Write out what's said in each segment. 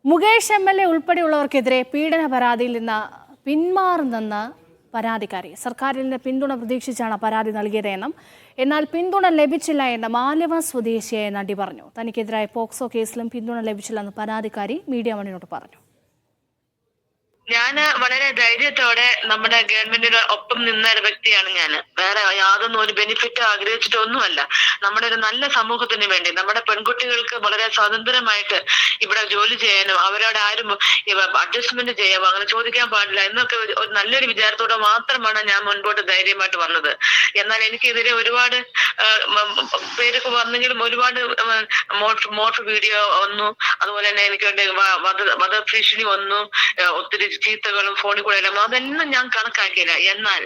Mukesh MLA ഉൾപ്പെടെയുള്ളവർക്കെതിരെ പീഡന പരാതിയിൽ നിന്ന് പിന്മാറുന്നെന്ന് പരാതിക്കാരി. സർക്കാരിൽ നിന്ന് പിന്തുണ പ്രതീക്ഷിച്ചാണ് പരാതി നൽകിയതെന്നും എന്നാൽ പിന്തുണ ലഭിച്ചില്ല എന്ന് മാലവ സ്വദേശിയായ നടി പറഞ്ഞു. തനിക്കെതിരായ പോക്സോ കേസിലും പിന്തുണ ലഭിച്ചില്ലെന്ന് പരാതിക്കാരി മീഡിയ വണ്ണിനോട് പറഞ്ഞു. ഞാൻ വളരെ ധൈര്യത്തോടെ നമ്മുടെ ഗവൺമെന്റിന് ഒപ്പം നിന്ന ഒരു വ്യക്തിയാണ് ഞാൻ. വേറെ യാതൊന്നും ഒരു ബെനിഫിറ്റ് ആഗ്രഹിച്ചിട്ടൊന്നുമല്ല. നമ്മുടെ ഒരു നല്ല സമൂഹത്തിന് വേണ്ടി നമ്മുടെ പെൺകുട്ടികൾക്ക് വളരെ സ്വതന്ത്രമായിട്ട് ഇവിടെ ജോലി ചെയ്യാനും അവരോട് ആരും അഡ്ജസ്റ്റ്മെന്റ് ചെയ്യാമോ അങ്ങനെ ചോദിക്കാൻ പാടില്ല എന്നൊക്കെ ഒരു നല്ലൊരു വിചാരത്തോടെ മാത്രമാണ് ഞാൻ മുൻപോട്ട് ധൈര്യമായിട്ട് വന്നത്. എന്നാൽ എനിക്കെതിരെ ഒരുപാട് പേരൊക്കെ വന്നെങ്കിലും ഒരുപാട് മോട്ടർ വീഡിയോ വന്നു. അതുപോലെ തന്നെ എനിക്ക് വധഭീഷണി വന്നു. ഒത്തിരി ചീത്തകളും ഫോണിൽ കൂടെ എല്ലാം അതൊന്നും ഞാൻ കണക്കാക്കിയില്ല. എന്നാൽ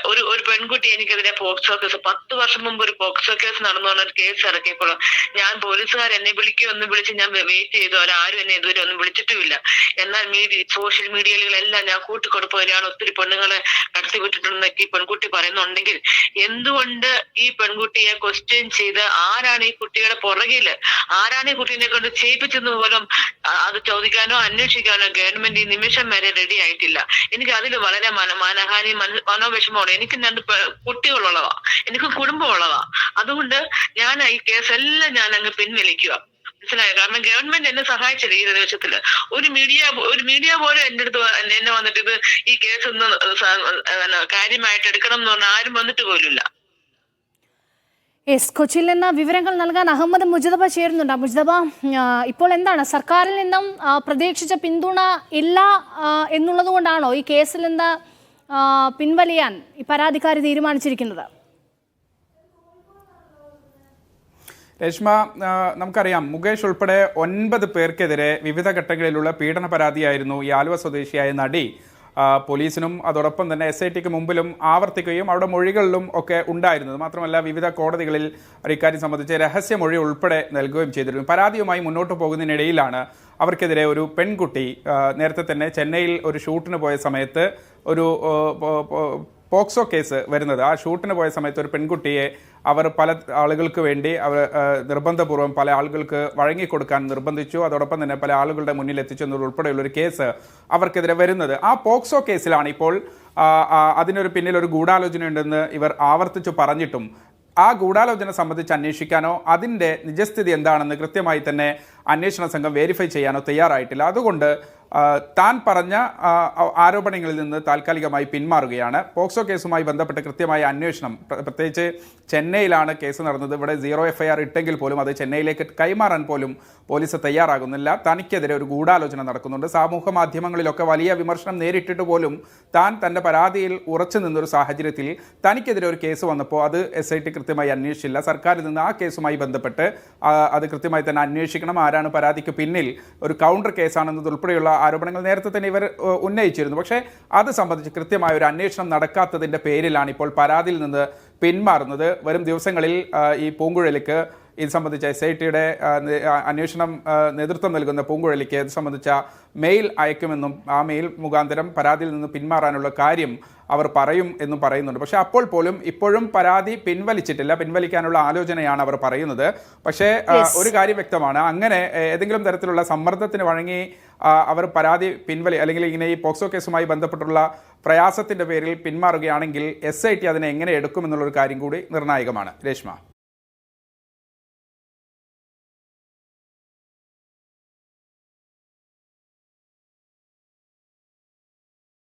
ഒരു പെൺകുട്ടി എനിക്കെതിരെ പോക്സോ കേസ് 10 വർഷം മുമ്പ് ഒരു പോക്സോ കേസ് നടന്നു പറഞ്ഞ ഒരു കേസ് ഇറക്കിയപ്പോൾ ഞാൻ പോലീസുകാർ എന്നെ വിളിക്കുമെന്ന് വിളിച്ച് ഞാൻ വെയിറ്റ് ചെയ്തു. അവരാരും എന്നെ ഇതുവരെ ഒന്നും വിളിച്ചിട്ടുമില്ല. എന്നാൽ സോഷ്യൽ മീഡിയയിലെല്ലാം ഞാൻ കൂട്ടിക്കൊടുപ്പോയാണ് ഒത്തിരി പെണ്ണുങ്ങളെ കടത്തിവിട്ടിട്ടുണ്ടെന്നൊക്കെ ഈ പെൺകുട്ടി പറയുന്നുണ്ടെങ്കിൽ എന്തുകൊണ്ട് ഈ പെൺകുട്ടിയെ ക്വസ്റ്റ്യൻ ചെയ്ത് ആരാണ് ഈ കുട്ടിയുടെ പുറകില്, ആരാണ് ഈ കുട്ടീനെ കൊണ്ട് ചെയ്യിപ്പിച്ചെന്ന് പോലും അത് ചോദിക്കാനോ അന്വേഷിക്കാനോ ഗവൺമെന്റ് ഈ നിമിഷം വരെ റെഡി ആയിട്ടില്ല. എനിക്ക് അതിൽ വളരെ മാനഹാനി മനോവിഷമമാണ്. എനിക്ക് 2 കുട്ടികളുള്ളതാ, എനിക്ക് കുടുംബമുള്ളതാ. അതുകൊണ്ട് ഞാൻ ഈ കേസെല്ലാം ഞാൻ അങ്ങ് പിൻവലിക്കുക. മനസ്സിലായോ? കാരണം ഗവൺമെന്റ് എന്നെ സഹായിച്ചില്ല ഈ നിമിഷത്തില്. ഒരു മീഡിയ പോലും എന്റെ അടുത്ത് എന്നെ വന്നിട്ട് ഇത് ഈ കേസ് ഒന്ന് കാര്യമായിട്ട് എടുക്കണം എന്ന് പറഞ്ഞാൽ ആരും വന്നിട്ട് പോലുമില്ല. കൊച്ചിയിൽ നിന്ന് വിവരങ്ങൾ നൽകാൻ അഹമ്മദ് മുജതബ ചേരുന്നുണ്ട്. മുജതബ, ഇപ്പോൾ എന്താണ് സർക്കാരിൽ നിന്നും പ്രതീക്ഷിച്ച പിന്തുണ ഇല്ല എന്നുള്ളത് കൊണ്ടാണോ ഈ കേസിൽ നിന്ന് പിൻവലിയാൻ ഈ പരാതിക്കാരി തീരുമാനിച്ചിരിക്കുന്നത്? രേഷ്മ, നമുക്കറിയാം മുകേഷ് ഉൾപ്പെടെ 9 പേർക്കെതിരെ വിവിധ ഘട്ടങ്ങളിലുള്ള പീഡന പരാതിയായിരുന്നു ഈ ആലുവ സ്വദേശിയായ നടി പോലീസിനും അതോടൊപ്പം തന്നെ SITക്ക് മുമ്പിലും ആവർത്തിക്കുകയും അവിടെ മൊഴികളിലും ഒക്കെ ഉണ്ടായിരുന്നത്. മാത്രമല്ല വിവിധ കോടതികളിൽ ഇക്കാര്യം സംബന്ധിച്ച് രഹസ്യമൊഴി ഉൾപ്പെടെ നൽകുകയും ചെയ്തിരുന്നു. പരാതിയുമായി മുന്നോട്ട് പോകുന്നതിനിടയിലാണ് അവർക്കെതിരെ ഒരു പെൺകുട്ടി നേരത്തെ തന്നെ ചെന്നൈയിൽ ഒരു ഷൂട്ടിന് പോയ സമയത്ത് ഒരു പോക്സോ കേസ് വരുന്നത്. ആ ഷൂട്ടിന് പോയ സമയത്ത് ഒരു പെൺകുട്ടിയെ അവർ പല ആളുകൾക്ക് വേണ്ടി അവർ നിർബന്ധപൂർവ്വം പല ആളുകൾക്ക് വഴങ്ങിക്കൊടുക്കാൻ നിർബന്ധിച്ചു. അതോടൊപ്പം തന്നെ പല ആളുകളുടെ മുന്നിൽ എത്തിച്ചു എന്നതുൾപ്പെടെയുള്ളൊരു കേസ് അവർക്കെതിരെ വരുന്നത്. ആ പോക്സോ കേസിലാണ് ഇപ്പോൾ അതിനൊരു പിന്നിൽ ഒരു ഗൂഢാലോചനയുണ്ടെന്ന് ഇവർ ആവർത്തിച്ചു പറഞ്ഞിട്ടും ആ ഗൂഢാലോചന സംബന്ധിച്ച് അന്വേഷിക്കാനോ അതിൻ്റെ നിജസ്ഥിതി എന്താണെന്ന് കൃത്യമായി തന്നെ അന്വേഷണ സംഘം വെരിഫൈ ചെയ്യാനോ തയ്യാറായിട്ടില്ല. അതുകൊണ്ട് താൻ പറഞ്ഞ ആരോപണങ്ങളിൽ നിന്ന് താൽക്കാലികമായി പിന്മാറുകയാണ്. പോക്സോ കേസുമായി ബന്ധപ്പെട്ട് കൃത്യമായ അന്വേഷണം, പ്രത്യേകിച്ച് ചെന്നൈയിലാണ് കേസ് നടന്നത്. ഇവിടെ 0 FIR ഇട്ടെങ്കിൽ പോലും അത് ചെന്നൈയിലേക്ക് കൈമാറാൻ പോലും പോലീസ് തയ്യാറാകുന്നില്ല. തനിക്കെതിരെ ഒരു ഗൂഢാലോചന നടക്കുന്നുണ്ട്. സാമൂഹ്യ മാധ്യമങ്ങളിലൊക്കെ വലിയ വിമർശനം നേരിട്ടിട്ട് പോലും തൻ്റെ പരാതിയിൽ ഉറച്ചു നിന്നൊരു സാഹചര്യത്തിൽ തനിക്കെതിരെ ഒരു കേസ് വന്നപ്പോൾ അത് SIT കൃത്യമായി അന്വേഷിച്ചില്ല. സർക്കാരിൽ നിന്ന് ആ കേസുമായി ബന്ധപ്പെട്ട് അത് കൃത്യമായി തന്നെ അന്വേഷിക്കണം. ആരാണ് പരാതിക്ക് പിന്നിൽ, ഒരു കൗണ്ടർ കേസാണെന്നതുൾപ്പെടെയുള്ള ആരോപണങ്ങൾ നേരത്തെ തന്നെ ഇവർ ഉന്നയിച്ചിരുന്നു. പക്ഷേ അത് സംബന്ധിച്ച് കൃത്യമായ ഒരു അന്വേഷണം നടക്കാത്തതിൻ്റെ പേരിലാണ് ഇപ്പോൾ പരാതിയിൽ നിന്ന് പിന്മാറുന്നത്. വരും ദിവസങ്ങളിൽ ഈ പൂങ്കുഴലിക്ക് ഇത് സംബന്ധിച്ച SITയുടെ അന്വേഷണം നേതൃത്വം നൽകുന്ന പൂങ്കുഴലിക്ക് ഇത് സംബന്ധിച്ച മെയിൽ അയക്കുമെന്നും ആ മെയിൽ മുഖാന്തരം പരാതിയിൽ നിന്ന് പിന്മാറാനുള്ള കാര്യം അവർ പറയും എന്നും പറയുന്നുണ്ട്. പക്ഷേ അപ്പോൾ പോലും ഇപ്പോഴും പരാതി പിൻവലിച്ചിട്ടില്ല. പിൻവലിക്കാനുള്ള ആലോചനയാണ് അവർ പറയുന്നത്. പക്ഷേ ഒരു കാര്യം വ്യക്തമാണ്, അങ്ങനെ ഏതെങ്കിലും തരത്തിലുള്ള സമ്മർദ്ദത്തിന് വഴങ്ങി അവർ പരാതി അല്ലെങ്കിൽ ഇങ്ങനെ ഈ പോക്സോ കേസുമായി ബന്ധപ്പെട്ടുള്ള പ്രയാസത്തിൻ്റെ പേരിൽ പിന്മാറുകയാണെങ്കിൽ SIT അതിനെ എങ്ങനെ എടുക്കുമെന്നുള്ളൊരു കാര്യം കൂടി നിർണായകമാണ്. രേഷ്മ.